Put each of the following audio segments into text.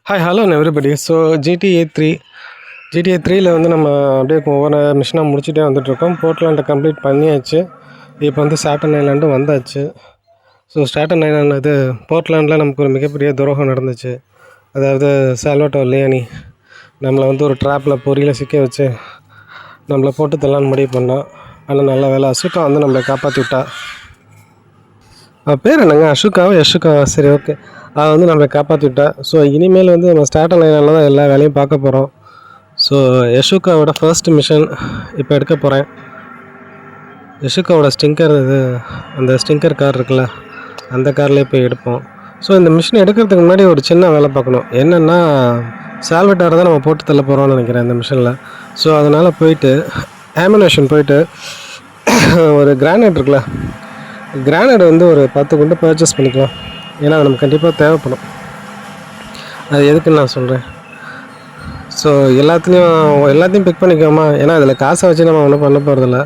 Hi hello everybody. So GTA த்ரீயில் வந்து நம்ம அப்படியே ஒவ்வொரு மிஷனாக முடிச்சுட்டே வந்துட்டுருக்கோம். போர்ட்லாண்டை கம்ப்ளீட் பண்ணியாச்சு. இப்போ வந்து சாட்டன் ஐலாண்டும் வந்தாச்சு. ஸோ சாட்டன் ஐலாண்ட் இது போர்ட்லாண்டில் நமக்கு ஒரு மிகப்பெரிய துரோகம் நடந்துச்சு. அதாவது சால்வட்டோர் லியானி நம்மளை வந்து ஒரு ட்ராப்பில் பொறியில் சிக்க வச்சு நம்மளை போட்டு தரலான்னு முடிவு பண்ணோம். ஆனால் நல்ல வேலை அசுக்கா வந்து நம்மளை காப்பாற்றி விட்டா. பேர் என்னங்க? யஷுக்காவா? சரி, ஓகே. வந்து நம்மளை காப்பாற்றி விட்டா. ஸோ இனிமேல் வந்து நம்ம ஸ்டார்டன் லைனில் தான் எல்லா வேலையும் பார்க்க போகிறோம். ஸோ யஷுக்காவோட ஃபர்ஸ்ட் மிஷன் இப்போ எடுக்க போகிறேன். யஷுக்காவோட ஸ்டிங்கர் அந்த ஸ்டிங்கர் கார் இருக்குல்ல, அந்த கார்லேயே போய் எடுப்போம். ஸோ இந்த மிஷின் எடுக்கிறதுக்கு முன்னாடி ஒரு சின்ன வேலை பார்க்கணும். என்னென்னா சால்வட்டாரை தான் நம்ம போட்டு தள்ள போகிறோம்னு நினைக்கிறேன் இந்த மிஷினில். ஸோ அதனால் போயிட்டு ஆமினேஷன் போயிட்டு ஒரு கிரானைட் இருக்குல்ல, கிரானைட் வந்து ஒரு 10 குண்டு பர்ச்சேஸ் பண்ணிக்கலாம். ஏன்னா அது நமக்கு கண்டிப்பாக தேவைப்படும். அது எதுக்குன்னு நான் சொல்கிறேன். ஸோ எல்லாத்தையும் பிக் பண்ணிக்கோமா, ஏன்னா அதில் காசை வச்சு நம்ம ஒன்றும் பண்ண போகிறதில்ல.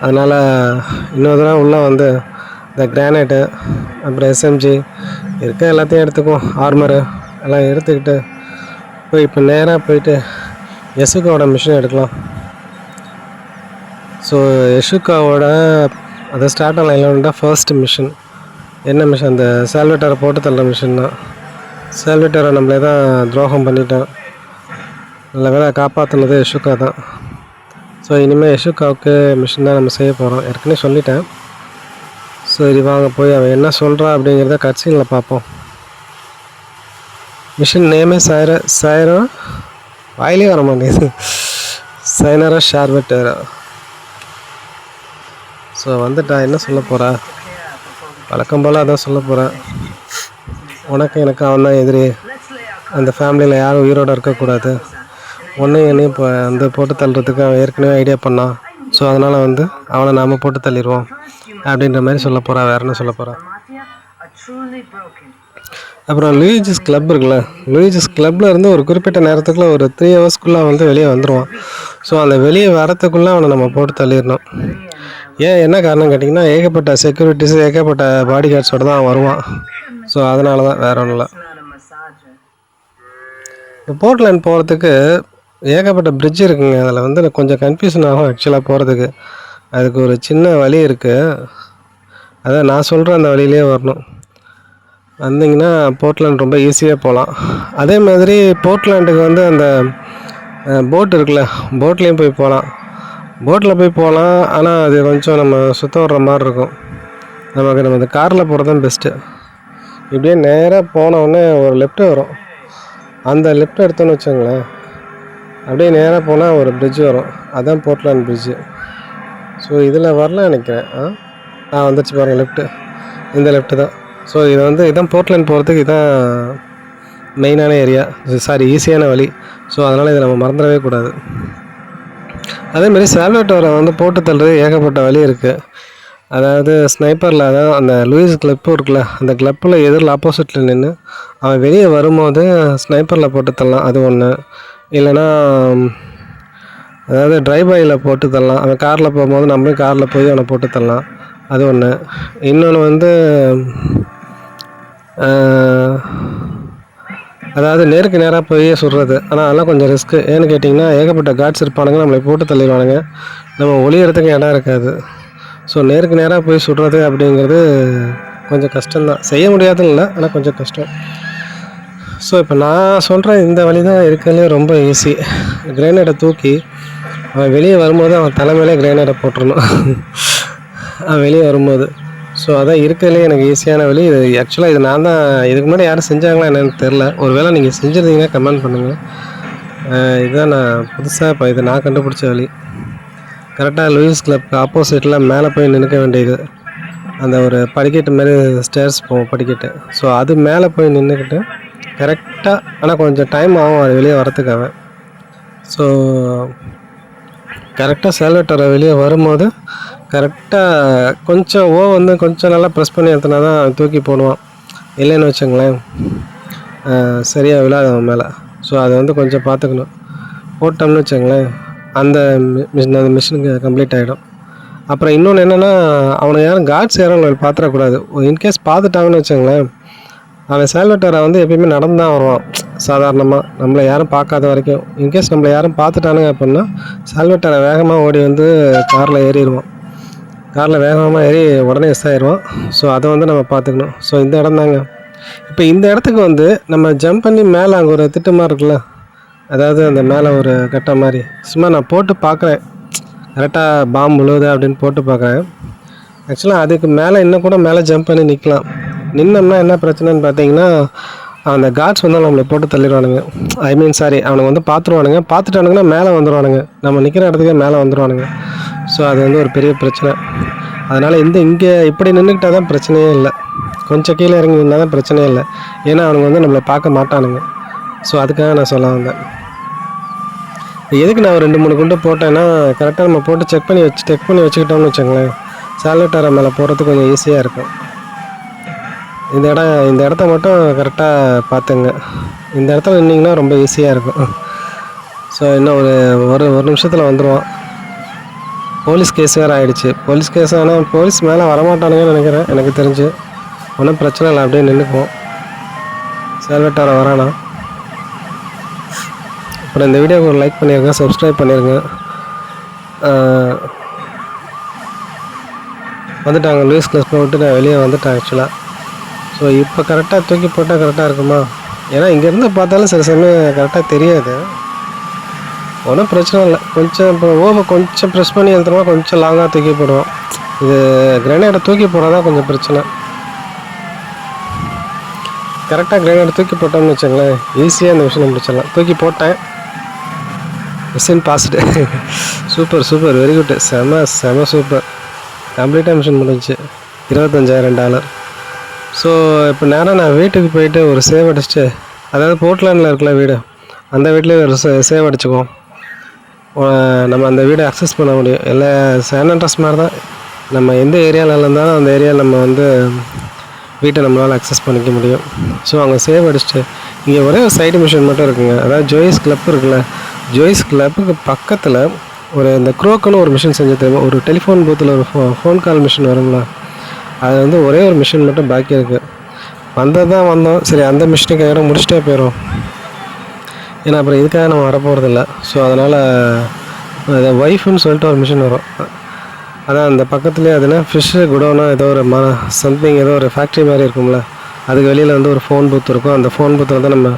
அதனால் இன்னொரு தடவை உள்ளே வந்து இந்த கிரானைட்டு அப்புறம் எஸ்எம்ஜி இருக்க எல்லாத்தையும் எடுத்துக்குவோம். ஆர்மரு எல்லாம் எடுத்துக்கிட்டு இப்போ நேராக போயிட்டு யசுக்காவோட மிஷின் எடுக்கலாம். ஸோ யஷுக்காவோட அதை ஸ்டார்ட் ஆன்லைனில் ஃபர்ஸ்ட் மிஷன் என்ன மிஷன்? அந்த சால்வட்டாரை போட்டு தள்ள மிஷன் தான். சால்வட்டாரை நம்மளே தான் துரோகம் பண்ணிட்டோம். நல்ல வேலை காப்பாற்றினது யஷுக்கா தான். ஸோ இனிமேல் யஷுக்காவுக்கு மிஷின் தான் நம்ம செய்ய போகிறோம். ஏற்கனவே சொல்லிட்டேன். சரி வாங்க போய் அவன் என்ன சொல்கிறா அப்படிங்கிறத கட்சீனில் பார்ப்போம். மிஷின் நேமே சாயரா வாயிலே வர மாட்டேங்குது. சைனரா ஷார்வெட்டரா. ஸோ வந்துட்டா என்ன சொல்ல போகிறா? வழக்கம் போல் அதான் சொல்ல போகிறேன். எனக்கு அவன் தான் எதிரி. அந்த ஃபேமிலியில் யாரும் உயிரோடு இருக்கக்கூடாது. என்னையும் இப்போ வந்து போட்டு தள்ளுறதுக்கு அவன் ஏற்கனவே ஐடியா பண்ணான். ஸோ அதனால் வந்து அவனை நாம் போட்டு தள்ளிடுவோம் அப்படின்ற மாதிரி சொல்ல போகிறான். வேறு என்ன சொல்ல போகிறான்? அப்புறம் லூயிஜஸ் கிளப் இருக்குல்ல, லூயிஜஸ் கிளப்பில் இருந்து ஒரு குறிப்பிட்ட நேரத்துக்குள்ளே ஒரு 3 ஹவர்ஸ்க்குள்ளே வந்து வெளியே வந்துடுவான். ஸோ அந்த வெளியே வரத்துக்குள்ளே அவனை நம்ம போட்டு தள்ளிடணும். ஏன் என்ன காரணம் கேட்டிங்கன்னா, ஏகப்பட்ட செக்யூரிட்டிஸ் ஏகப்பட்ட பாடி கார்ட்ஸோடு தான் வருவான். ஸோ அதனால தான், வேற ஒன்றும் இல்லை. இப்போ போர்ட்லேண்ட் போகிறதுக்கு ஏகப்பட்ட பிரிட்ஜ் இருக்குங்க. அதில் வந்து கொஞ்சம் கன்ஃபியூஷன் ஆகும் ஆக்சுவலாக போகிறதுக்கு. அதுக்கு ஒரு சின்ன வழி இருக்குது. அதான் நான் சொல்கிற அந்த வழியிலே வரணும். வந்தீங்கன்னா போர்ட்லேண்ட் ரொம்ப ஈஸியாக போகலாம். அதே மாதிரி போர்ட்லேண்டுக்கு வந்து அந்த போட் இருக்குல்ல, போட்லேயும் போய் போகலாம். போட்டில் போய் போகலாம். ஆனால் அது கொஞ்சம் நம்ம சுற்ற வர்ற மாதிரி இருக்கும். நம்ம இந்த காரில் போகிறது தான் பெஸ்ட்டு. இப்படியே நேராக போனோடனே ஒரு லெஃப்ட்டு வரும். அந்த லெஃப்ட் எடுத்தோன்னு வச்சுங்களேன், அப்படியே நேராக போனால் ஒரு பிரிட்ஜ் வரும். அதுதான் போர்ட்லேண்ட் பிரிட்ஜு. ஸோ இதில் வரலாம் நினைக்கிறேன். வந்துடுச்சு பாருங்கள் லெஃப்ட்டு. இந்த லெஃப்ட்டு தான். ஸோ இதான் போர்ட்லேண்ட் போகிறதுக்கு இதான் மெயினான ஏரியா, ஈஸியான வழி. ஸோ அதனால் இதை நம்ம மறந்துடவே கூடாது. அதேமாதிரி சால்வட்டோரை வந்து போட்டு தள்ளுறது ஏகப்பட்ட வழி இருக்குது. அதாவது ஸ்னைப்பரில், அதாவது அந்த லூயிஸ் கிளப்பு இருக்குல்ல, அந்த கிளப்பில் எதிரில் ஆப்போசிட்டில் நின்று அவன் வெளியே வரும்போது ஸ்னைப்பரில் போட்டு தரலாம். அது ஒன்று. இல்லைனா அதாவது ட்ரைவ்-பையில் போட்டு தரலாம். அவன் காரில் போகும்போது நம்மளும் காரில் போய் அவனை போட்டு தரலாம். அது ஒன்று. இன்னொன்று வந்து அதாவது நேருக்கு நேராக போய் சுடுறது. ஆனால் அதெல்லாம் கொஞ்சம் ரிஸ்க்கு. ஏன்னு கேட்டிங்கன்னா, ஏகப்பட்ட கார்ட்ஸ் இருப்பானுங்க, நம்மளை போட்டு தள்ளிடுவானுங்க. நம்ம ஒளியறதுக்கு இடம் இருக்காது. ஸோ நேருக்கு நேராக போய் சுடுறது அப்படிங்கிறது கொஞ்சம் கஷ்டம்தான். செய்ய முடியாதுன்னு இல்லை, ஆனால் கொஞ்சம் கஷ்டம். ஸோ இப்போ நான் சொல்கிற இந்த வழி தான் இருக்கிறதுலே ரொம்ப ஈஸி. கிரேனேடை தூக்கி அவன் வெளியே வரும்போது அவன் தலைமையிலே கிரேனேடை போட்டுடணும். அவன் வெளியே வரும்போது. ஸோ அதான் இருக்கிறதுலே எனக்கு ஈஸியான வழி. இது ஆக்சுவலாக இது நான் தான் இதுக்கு முன்னாடி யாரும் செஞ்சாங்களா என்னென்னு தெரில. ஒரு வேளை நீங்கள் செஞ்சுருந்தீங்கன்னா கமெண்ட் பண்ணுங்கள். இதுதான் நான் புதுசாக இப்போ இது நான் கண்டுபிடிச்ச வழி. கரெக்டாக லூயிஸ் கிளப்க்கு ஆப்போசிட்டில் மேலே போய் நிற்க வேண்டியது. அந்த ஒரு படிக்கட்டு மாதிரி ஸ்டேர்ஸ் போகும், படிக்கட்டு. ஸோ அது மேலே போய் நின்றுக்கிட்டு கரெக்டாக, ஆனால் கொஞ்சம் டைம் ஆகும் அது வெளியே வரத்துக்காக. ஸோ கரெக்டாக சால்வட்டோரை வெளியே வரும்போது கரெக்டாக கொஞ்சம் வந்து கொஞ்சம் நல்லா ப்ரெஸ் பண்ணி எடுத்துனா தான் தூக்கி போடுவான். இல்லைன்னு வச்சுங்களேன், சரியாக விழாது அவன் மேலே. ஸோ அதை வந்து கொஞ்சம் பார்த்துக்கணும். போட்டோம்னு வச்சுங்களேன், அந்த மிஷினுக்கு கம்ப்ளீட் ஆகிடும். அப்புறம் இன்னொன்று என்னென்னா, அவனை யாரும் கார்ட்ஸ் யாரும் பார்த்துடக்கூடாது. இன்கேஸ் பார்த்துட்டாங்கன்னு வச்சுங்களேன், அவன் சால்வட்டோரை வந்து எப்பயுமே நடந்து தான் வருவான். சாதாரணமாக நம்மளை யாரும் பார்க்காத வரைக்கும். இன்கேஸ் நம்மளை யாரும் பார்த்துட்டானுங்க அப்படின்னா சால்வேட்டரை வேகமாக ஓடி வந்து காரில் ஏறிடுவோம். காரில் வேகமாக ஏறி உடனே எஸ் ஆயிடுவோம். ஸோ அதை வந்து நம்ம பார்த்துக்கணும். ஸோ இந்த இடம் தாங்க. இப்போ இந்த இடத்துக்கு வந்து நம்ம ஜம்ப் பண்ணி மேலே அங்கே ஒரு திட்டு மாதிரி இருக்குல்ல, அதாவது அந்த மேலே ஒரு கட்டை மாதிரி சும்மா நான் போட்டு பார்க்குறேன், கரெக்டாக பாம்பு விழுவுது அப்படின்னு போட்டு பார்க்குறேன். ஆக்சுவலாக அதுக்கு மேலே இன்னும் கூட மேலே ஜம்ப் பண்ணி நிற்கலாம். நின்னோம்னா என்ன பிரச்சனைன்னு பார்த்தீங்கன்னா, அந்த கார்ட்ஸ் வந்து நம்மளை போட்டு தள்ளிடுவானுங்க. ஐ மீன் சாரி, அவனுங்க வந்து பார்த்துருவானுங்க. பார்த்துட்டானுங்கன்னா மேலே வந்துடுவானுங்க, நம்ம நிற்கிற இடத்துக்கே மேலே வந்துடுவானுங்க. ஸோ அது வந்து ஒரு பெரிய பிரச்சனை. அதனால் இங்கே இப்படி நின்றுக்கிட்டால் தான் பிரச்சனையே இல்லை. கொஞ்சம் கீழே இறங்கி நின்னால் தான் பிரச்சனையே இல்லை. ஏன்னா அவனுங்க வந்து நம்மளை பார்க்க மாட்டானுங்க. ஸோ அதுக்காக நான் சொல்ல வந்தேன். எதுக்கு நான் ஒரு 2-3 குண்டு போட்டேன்னா, கரெக்டாக நம்ம போட்டு செக் பண்ணி வச்சுக்கிட்டோம்னு வச்சுங்களேன், சால்வேட்டரை மேலே போகிறதுக்கு கொஞ்சம் ஈஸியாக இருக்கும். இந்த இடத்த மட்டும் கரெக்டாக பார்த்துங்க. இந்த இடத்துல நின்னிங்கன்னா ரொம்ப ஈஸியாக இருக்கும். ஸோ இன்னும் ஒரு நிமிஷத்தில் வந்துடுவான். போலீஸ் கேஸ் வேறு ஆகிடுச்சு. போலீஸ் கேஸ் ஆனால் போலீஸ் மேலே வரமாட்டானுங்கன்னு நினைக்கிறேன். எனக்கு தெரிஞ்சு ஒன்றும் பிரச்சனை இல்லை, அப்படியே நின்றுக்குவோம். சால்வேட்டரை வரானா. அப்புறம் இந்த வீடியோக்கு ஒரு லைக் பண்ணிடுங்க, சப்ஸ்கிரைப் பண்ணிடுங்க. வந்துட்டாங்க லூயிஸ் கிளப்ல விட்டு நான் வெளியே வந்துட்டேன் ஆக்சுவலாக. ஸோ இப்போ கரெக்டாக தூக்கி போட்டால் கரெக்டாக இருக்குமா? ஏன்னா இங்கேருந்து பார்த்தாலும் சில சமயம் கரெக்டாக தெரியாது. ஒன்றும் பிரச்சனை இல்லை. கொஞ்சம் இப்போ கொஞ்சம் ப்ரெஸ் பண்ணி எழுத்துறோமா, கொஞ்சம் லாங்காக தூக்கி போடுவோம். இது கிரேனைடை தூக்கி போடாதான் கொஞ்சம் பிரச்சனை. கரெக்டாக கிரேனைடை தூக்கி போட்டோம்னு வச்சுங்களேன், ஈஸியாக இந்த விஷயம் முடிச்சிடலாம். தூக்கி போட்டேன், machine passed. Super very good. செம சூப்பர். கம்ப்ளீட்டாக மிஷின் முடிஞ்சிச்சு. $25,000. ஸோ இப்போ நேராக நான் வீட்டுக்கு போயிட்டு ஒரு சேவ் அடிச்சுட்டு, அதாவது போர்ட்லேண்டில் இருக்கல வீடு, அந்த வீட்லேயே ஒரு சேவ் அடிச்சுக்குவோம். நம்ம அந்த வீடை அக்சஸ் பண்ண முடியும். எல்லா சேன் அட்ரஸ் மாதிரி தான். நம்ம எந்த ஏரியாவில் இருந்தாலும் அந்த ஏரியாவில் நம்ம வந்து வீட்டை நம்மளால் அக்சஸ் பண்ணிக்க முடியும். ஸோ அங்கே சேவ் அடிச்சுட்டு இங்கே ஒரே ஒரு சைடு மிஷின் மட்டும் இருக்குங்க. அதாவது ஜோயிஸ் கிளப் இருக்குல்ல, ஜோயிஸ் கிளப்புக்கு பக்கத்தில் இந்த க்ரோக்குன்னு ஒரு மிஷின் செஞ்சு தெரியுமா? ஒரு டெலிஃபோன் பூத்தில் ஒரு ஃபோன் கால் மிஷின் வருங்களா, அது வந்து ஒரே ஒரு மிஷின் மட்டும் பாக்கி இருக்குது. வந்தோம் சரி, அந்த மிஷினுக்கு இடம் முடிச்சுட்டே போயிடும். ஏன்னா அப்புறம் இதுக்காக நம்ம வரப்போகிறதில்ல. ஸோ அதனால் அதை ஒய்ஃப்னு சொல்லிட்டு ஒரு மிஷின் வரும். அதான் அந்த பக்கத்துலேயே அதுனா ஃபிஷ்ஷு குடோனா ஏதோ ஒரு சம்திங் ஏதோ ஒரு ஃபேக்ட்ரி மாதிரி இருக்கும்ல, அதுக்கு வெளியில் வந்து ஒரு ஃபோன் பூத் இருக்கும். அந்த ஃபோன் பூத்தில் தான் நம்ம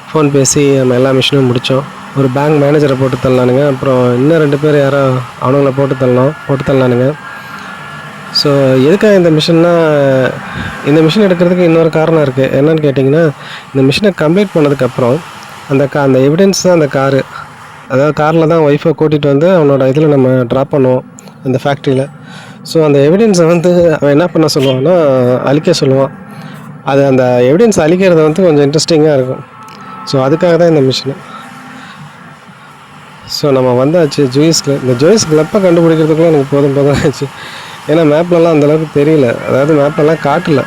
ஃபோன் பேசி நம்ம எல்லா மிஷினும் முடித்தோம். ஒரு பேங்க் மேனேஜரை போட்டு தள்ளலானுங்க. அப்புறம் இன்னும் 2 பேர் யாரோ அவனுங்கள போட்டு தள்ளலானுங்க. ஸோ எதுக்காக இந்த மிஷின்னா, இந்த மிஷின் எடுக்கிறதுக்கு இன்னொரு காரணம் இருக்குது. என்னன்னு கேட்டிங்கன்னா, இந்த மிஷினை கம்ப்ளீட் பண்ணதுக்கப்புறம் அந்த எவிடன்ஸ் தான் அந்த காரு, அதாவது காரில் தான் ஒய்ஃபை கூட்டிகிட்டு வந்து அவனோட இதில் நம்ம ட்ராப் பண்ணுவோம் அந்த ஃபேக்ட்ரியில். ஸோ அந்த எவிடன்ஸை வந்து அவன் என்ன பண்ண சொல்லுவான்னா, அழிக்க சொல்லுவான். அந்த எவிடன்ஸ் அழிக்கிறது வந்து கொஞ்சம் இன்ட்ரெஸ்டிங்காக இருக்கும். ஸோ அதுக்காக தான் இந்த மிஷினு. ஸோ நம்ம வந்தாச்சு இந்த ஜோயிஸ் கிளப்பை கண்டுபிடிக்கிறதுக்குள்ள எனக்கு போதும் ஆச்சு. ஏன்னா மேப்லலாம் அந்தளவுக்கு தெரியல, அதாவது மேப்லலாம் காட்டல.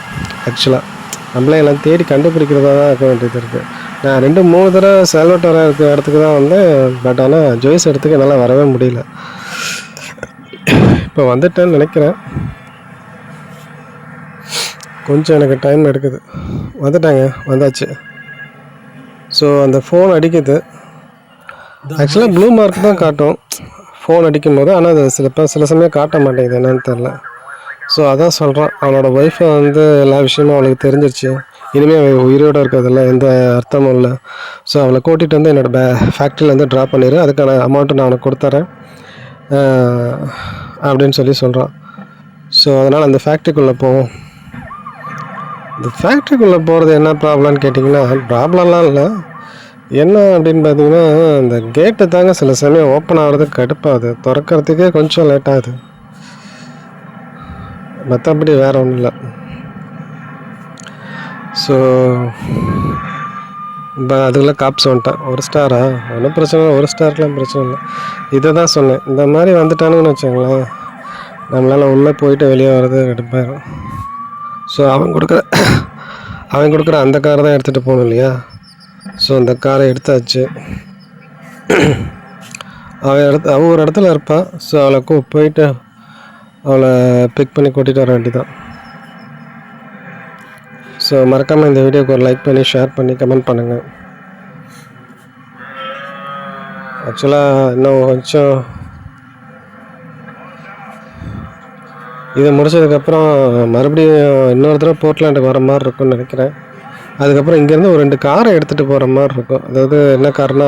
ஆக்சுவலாக நம்மளே எல்லாம் தேடி கண்டுபிடிக்கிறதா தான் இருக்க வேண்டியது இருக்குது. நான் 2-3 தடவை சால்வேட்டரா இருக்கிற இடத்துக்கு தான் வந்தேன். பட் ஆனால் ஜோயிஸ் இடத்துக்கு என்னால் வரவே முடியல. இப்போ வந்துட்டேன்னு நினைக்கிறேன். கொஞ்சம் எனக்கு டைம் எடுக்குது. வந்தாச்சு. ஸோ அந்த ஃபோன் அடிக்குது. ஆக்சுவலாக ப்ளூ மார்க் தான் காட்டும் ஃபோன் அடிக்கும் போது, ஆனால் அது சில சமயம் காட்ட மாட்டேங்குது, என்னன்னு தெரில. ஸோ அதான் சொல்கிறான், அவனோட ஒய்ஃபை வந்து எல்லா விஷயமும் அவளுக்கு தெரிஞ்சிருச்சு. இனிமேல் அவள் உயிரோடு இருக்கிறதுல எந்த அர்த்தமும் இல்லை. ஸோ அவளை கூட்டிகிட்டு வந்து என்னோடய ஃபேக்ட்ரியிலேருந்து ட்ராப் பண்ணிடு, அதுக்கான அமௌண்ட்டு நான் அவனுக்கு கொடுத்துறேன் அப்படின்னு சொல்கிறான். ஸோ அதனால் அந்த ஃபேக்ட்ரிக்குள்ளே போவோம். இந்த ஃபேக்ட்ரிக்குள்ளே போகிறது என்ன ப்ராப்ளம்னு கேட்டிங்கன்னா, ப்ராப்ளம்லாம் இல்லை. என்ன அப்படின்னு பார்த்தீங்கன்னா, இந்த கேட்டு தாங்க சில சமயம் ஓப்பன் ஆகிறதுக்கு கடுப்பாகுது, திறக்கிறதுக்கே கொஞ்சம் லேட் ஆகுது. மற்றபடி வேறு ஒன்றும் இல்லை. ஸோ இப்போ அதுக்குள்ளே காப்ஸ் வந்துட்டேன். 1 ஸ்டாரா? ஒன்றும் பிரச்சனை இல்லை, 1 ஸ்டாருக்குலாம் பிரச்சனை இல்லை. இதை தான் சொன்னேன், இந்த மாதிரி வந்துட்டானுங்கன்னு வச்சுங்களேன், நம்மளால் உள்ளே போயிட்டு வெளியே வர்றது கடுப்பாயிடும். ஸோ அவன் கொடுக்குற அந்த காரை தான் எடுத்துகிட்டு போகணும் இல்லையா? ஸோ அந்த காரை எடுத்தாச்சு. அவள் ஒரு இடத்துல இருப்பாள். ஸோ அவளை போயிட்டு அவளை பிக் பண்ணி கூட்டிகிட்டு வர வேண்டியதான். ஸோ மறக்காமல் இந்த வீடியோக்கு ஒரு லைக் பண்ணி ஷேர் பண்ணி கமெண்ட் பண்ணுங்கள். ஆக்சுவலாக இன்னும் கொஞ்சம் இதை முடிச்சதுக்கப்புறம் மறுபடியும் இன்னொரு தடவை போர்ட்லாண்டுக்கு வர மாதிரி இருக்கும்னு நினைக்கிறேன். அதுக்கப்புறம் இங்கேருந்து ஒரு 2 காரை எடுத்துகிட்டு போகிற மாதிரி இருக்கும். அதாவது என்ன கார்னா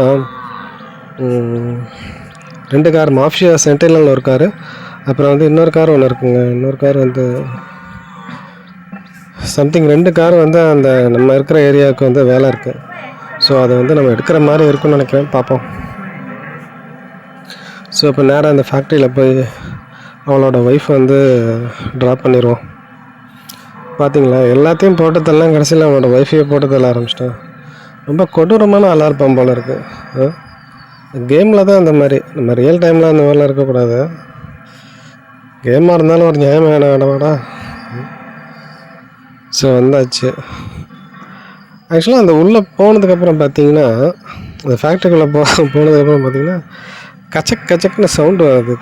2 கார் மாஃபியா சென்ட்ரலில் ஒரு காரு, அப்புறம் வந்து இன்னொரு கார் ஒன்று இருக்குங்க. இன்னொரு கார் வந்து சம்திங் 2 கார் வந்து அந்த நம்ம இருக்கிற ஏரியாவுக்கு வந்து வேலை இருக்குது. ஸோ அதை வந்து நம்ம எடுக்கிற மாதிரி இருக்கும்னு நினைக்கிறேன், பார்ப்போம். ஸோ இப்போ நேராக அந்த ஃபேக்ட்ரியில் போய் அவளோட ஒய்ஃப் வந்து ட்ராப் பண்ணிடுவோம். பார்த்தீங்களா, எல்லாத்தையும் போட்டதெல்லாம் கடைசியில் அவனோட ஒய்ஃபையே போட்டு தள்ள ஆரம்பிச்சிட்டான். ரொம்ப கொடூரமான ஆளாக இருப்பான் போல இருக்குது. கேமில் தான் அந்த மாதிரி, நம்ம ரியல் டைமில் அந்த மாதிரிலாம் இருக்கக்கூடாது. கேமாக இருந்தாலும் ஒரு நியாயம் வேணாடா. ஸோ வந்தாச்சு. ஆக்சுவலாக அந்த உள்ளே போனதுக்கப்புறம் பார்த்தீங்கன்னா, அந்த ஃபேக்ட்ரிக்குள்ளே போனதுக்கப்புறம் பார்த்தீங்கன்னா கச்சக் கச்சக்குன்னு சவுண்டு வருது.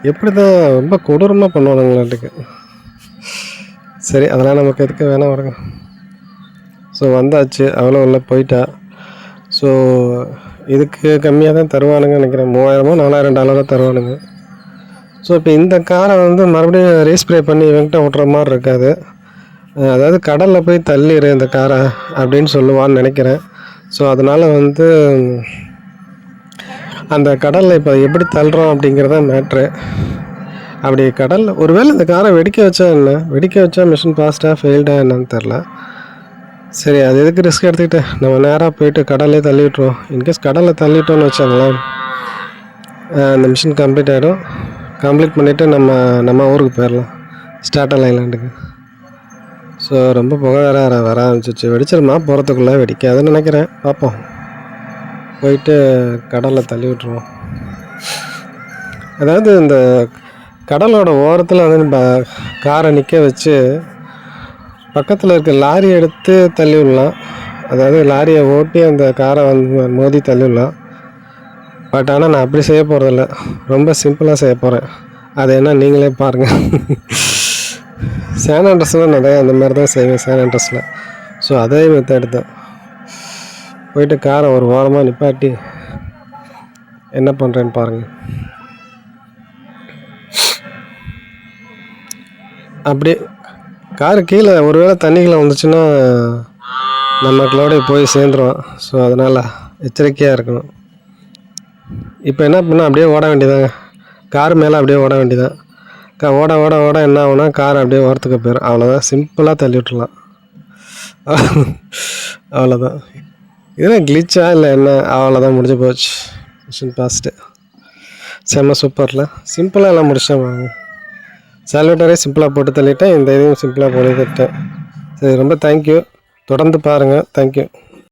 எப்படி தான் ரொம்ப கொடூரமாக பண்ணுவானுங்களாட்டுக்கு. சரி, அதெல்லாம் நமக்கு எதுக்கு வேணாம் வருங்க. ஸோ வந்தாச்சு, அவ்வளோ உள்ள போயிட்டா. ஸோ இதுக்கு கம்மியாக தான் தருவானுங்க நினைக்கிறேன். $3000-4000 தருவானுங்க. ஸோ இப்போ இந்த காரை வந்து மறுபடியும் ரீஸ்ப்ரே பண்ணி இவங்கிட்ட ஓட்டுற மாதிரி இருக்காது. அதாவது கடலில் போய் தள்ளிடு இந்த காரை அப்படின்னு சொல்லுவான்னு நினைக்கிறேன். ஸோ அதனால் வந்து அந்த கடலில் இப்போ எப்படி தள்ளுறோம் அப்படிங்கிறத மேட்ரு. அப்படி கடலில் ஒருவேளை இந்த காரை வெடிக்க வச்சா என்ன, வெடிக்க வச்சா மிஷின் பாஸ்ட்டாக ஃபெயில்டா என்னன்னு தெரில. சரி, அது எதுக்கு ரிஸ்க் எடுத்துக்கிட்டு நம்ம நேராக போயிட்டு கடல்லே தள்ளி விட்ருவோம். இன்கேஸ் கடலில் தள்ளிட்டோன்னு வச்சாங்களேன், அந்த மிஷின் கம்ப்ளீட் ஆகிடும். கம்ப்ளீட் பண்ணிவிட்டு நம்ம ஊருக்கு போயிடலாம், ஸ்டார்டல் ஐலாண்டுக்கு. ஸோ ரொம்ப புகை வர ஆரம்பிச்சிச்சு. வெடிச்சிருமா போகிறதுக்குள்ளே, வெடிக்காதுன்னு நினைக்கிறேன், பார்ப்போம். போயிட்டு கடலில் தள்ளி விட்ருவோம். அதாவது இந்த கடலோட ஓரத்தில் வந்து காரை நிற்க வச்சு பக்கத்தில் இருக்க லாரி எடுத்து தள்ளி விடலாம். அதாவது லாரியை ஓட்டி அந்த காரை வந்து மோதி தள்ளி விடலாம். பட் ஆனால் நான் அப்படி செய்ய போகிறதில்ல, ரொம்ப சிம்பிளாக செய்ய போகிறேன். அது என்ன நீங்களே பாருங்கள். சான் ஆண்ட்ரஸில் நிறைய அந்த மாதிரி தான் செய்வேன், சான் ஆண்ட்ரஸில். ஸோ அதே மெத்தட் தான். போயிட்டு காரை ஒரு வாரமாக நிப்பாட்டி என்ன பண்ணுறேன்னு பாருங்கள். அப்படியே காரு கீழே ஒருவேளை தண்ணிக்குள்ளே வந்துச்சுன்னா நமக்குள்ளோட போய் சேர்ந்துருவான். ஸோ அதனால் எச்சரிக்கையாக இருக்கணும். இப்போ என்ன பண்ணால் அப்படியே ஓட வேண்டியதாங்க, கார் மேலே அப்படியே ஓட வேண்டியதான். ஓட ஓட ஓட என்ன ஆகுனா கார் அப்படியே ஓரத்துக்கு போயிடும். அவ்வளோதான், சிம்பிளாக தள்ளி விட்டுடலாம். அவ்வளோதான். இதெல்லாம் கிளிச்சா இல்லை என்ன, அவ்வளோதான், முடிஞ்சு போச்சு. Machine fast. செம்ம சூப்பரில் சிம்பிளாக எல்லாம் முடிச்சேன். வாங்க, சால்வேட்டரே சிம்பிளாக போட்டு தள்ளிட்டேன், இந்த இதையும் சிம்பிளாக போட்டு தள்ளிட்டேன். சரி, ரொம்ப தேங்க்யூ. தொடர்ந்து பாருங்கள். தேங்க்யூ.